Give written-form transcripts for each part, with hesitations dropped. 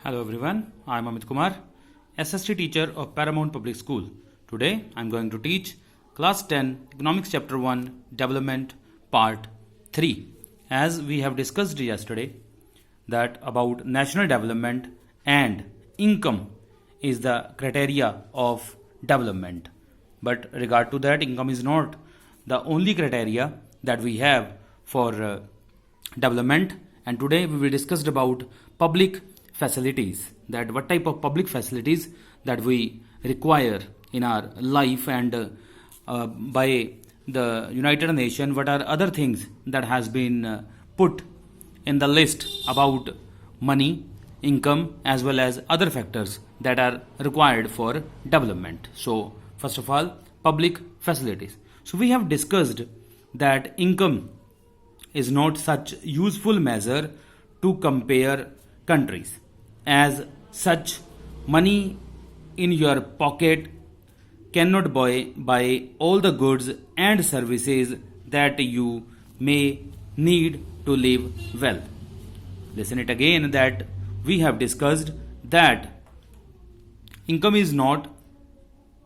Hello everyone, I am Amit Kumar, S.St teacher of Paramount Public School. Today I am going to teach Class 10 Economics Chapter 1 Development Part 3. As we have discussed yesterday that about national development and income is the criteria of development. But regard to that, income is not the only criteria that we have for development, and today we will discuss about public facilities, that what type of public facilities that we require in our life, and by the United Nations what are other things that has been put in the list about money, income as well as other factors that are required for development. So first of all, public facilities. So we have discussed that income is not such useful measure to compare countries. As such, money in your pocket cannot buy all the goods and services that you may need to live well. Listen it again, that we have discussed that income is not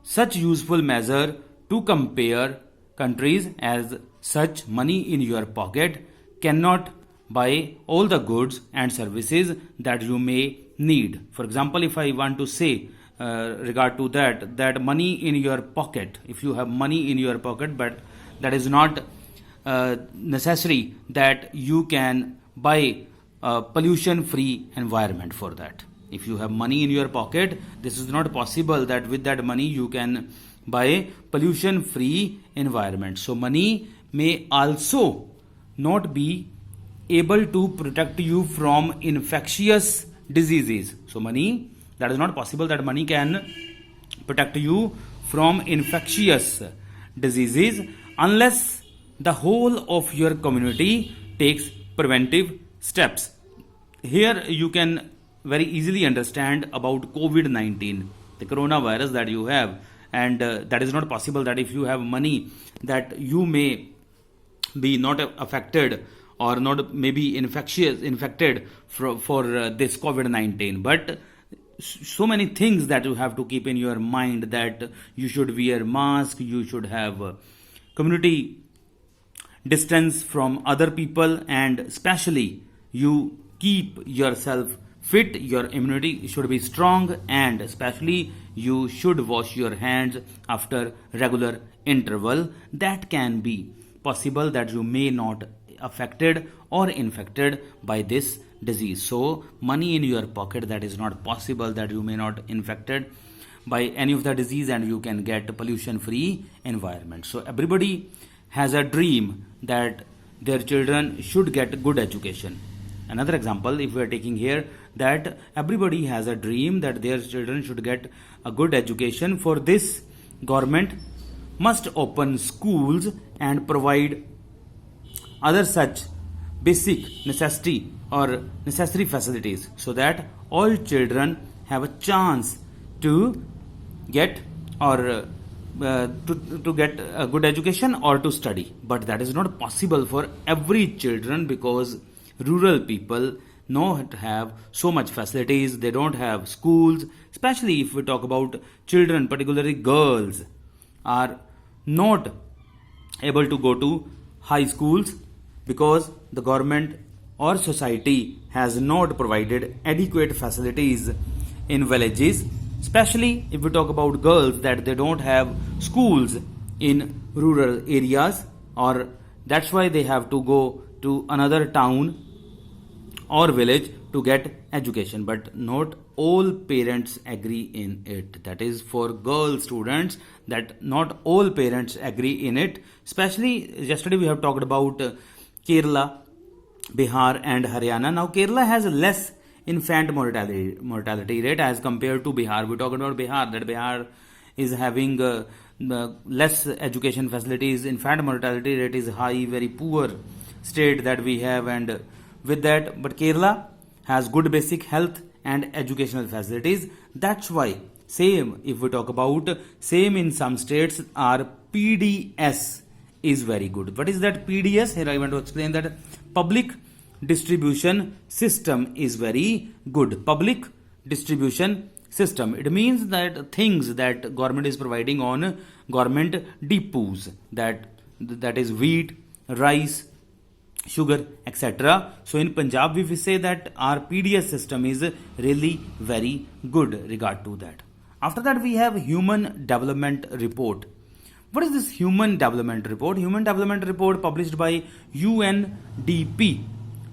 such useful measure to compare countries. As such, money in your pocket cannot buy all the goods and services that you may need. For example, if I want to say regard to that money in your pocket, if you have money in your pocket, but that is not necessary that you can buy pollution free environment for that. If you have money in your pocket, this is not possible that with that money you can buy pollution free environment. So money may also not be able to protect you from infectious diseases. So money, that is not possible that money can protect you from infectious diseases unless the whole of your community takes preventive steps. Here you can very easily understand about COVID-19, the coronavirus that you have, and that is not possible that if you have money that you may be not affected or not maybe infected for this COVID-19. But so many things that you have to keep in your mind, that you should wear mask, you should have community distance from other people, and especially you keep yourself fit, your immunity should be strong, and especially you should wash your hands after regular interval. That can be possible that you may not affected or infected by this disease. So money in your pocket, that is not possible that you may not infected by any of the disease and you can get pollution free environment. So everybody has a dream that their children should get good education. Another example, if we are taking here, that everybody has a dream that their children should get a good education. For this, government must open schools and provide other such basic necessity or necessary facilities so that all children have a chance to get or to get a good education or to study. But that is not possible for every children, because rural people don't have so much facilities. They don't have schools, especially if we talk about children, particularly girls are not able to go to high schools because the government or society has not provided adequate facilities in villages. Especially if we talk about girls, that they don't have schools in rural areas, or that's why they have to go to another town or village to get education. But not all parents agree in it. That is for girl students, that not all parents agree in it. Especially yesterday we have talked about Kerala, Bihar and Haryana. Now Kerala has less infant mortality rate as compared to Bihar. We talked about Bihar, that Bihar is having less education facilities. Infant mortality rate is high, very poor state that we have, and with that, but Kerala has good basic health and educational facilities. That's why same, if we talk about same in some states, our PDS is very good. What is that PDS? Here I want to explain that public distribution system is very good. Public distribution system. It means that things that government is providing on government depots, that is wheat, rice, sugar, etc. So in Punjab we say that our PDS system is really very good regard to that. After that we have Human Development Report. What is this Human Development Report? Human Development Report published by UNDP.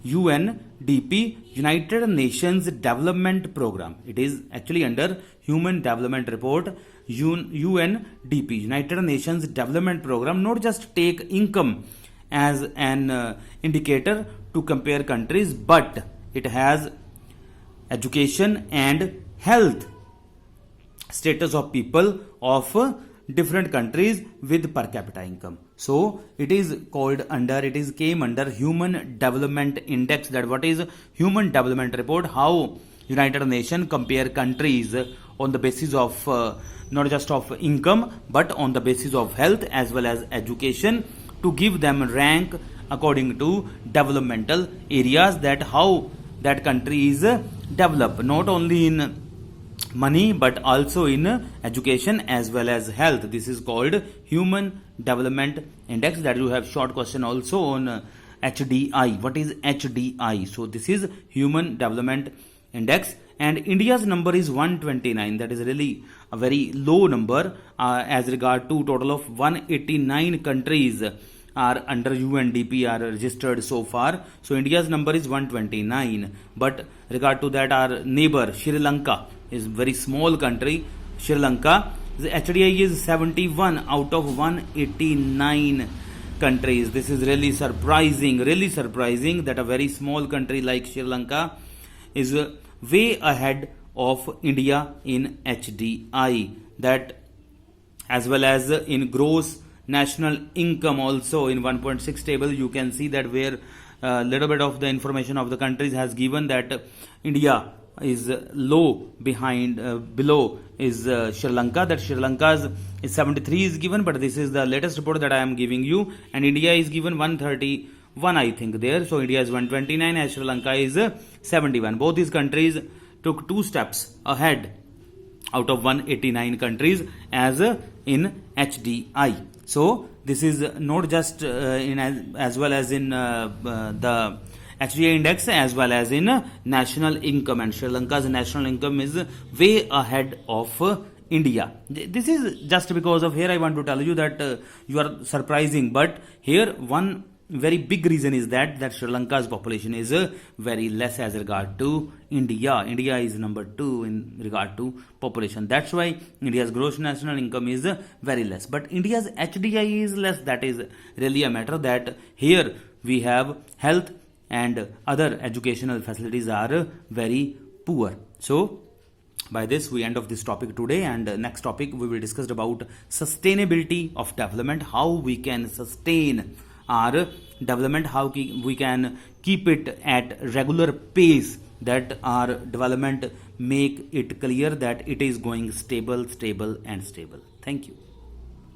UNDP, United Nations Development Program. It is actually under Human Development Report. UNDP, United Nations Development Program, not just take income as an indicator to compare countries, but it has education and health status of people of different countries with per capita income. So it is came under Human Development Index. That what is Human Development Report? How United Nations compare countries on the basis of not just of income but on the basis of health as well as education, to give them rank according to developmental areas, that how that country is developed, not only in money but also in education as well as health. This is called Human Development Index. That you have short question also on HDI. What is HDI? So this is Human Development Index, and India's number is 129. That is really a very low number as regard to total of 189 countries are under UNDP are registered so far. So India's number is 129, but regard to that our neighbor Sri Lanka is very small country. Sri Lanka, the HDI is 71 out of 189 countries. This is really surprising that a very small country like Sri Lanka is way ahead of India in HDI, that as well as in gross national income also in 1.6 table. You can see that where little bit of the information of the countries has given that India is low below is Sri Lanka, that Sri Lanka's is 73 is given, but this is the latest report that I am giving you, and India is given 131 I think there. So India is 129 and Sri Lanka is 71. Both these countries took 2 steps ahead out of 189 countries as in HDI. So this is not just as well as in the HDI index as well as in national income, and Sri Lanka's national income is way ahead of India. This is just because of here I want to tell you that you are surprising, but here one very big reason is that Sri Lanka's population is very less as regard to India. India is number 2 in regard to population. That's why India's gross national income is very less. But India's HDI is less. That is really a matter that here we have health and other educational facilities are very poor. So by this we end of this topic today, and next topic we will discuss about sustainability of development, how we can sustain our development, how we can keep it at regular pace, that our development make it clear that it is going stable and stable. Thank you.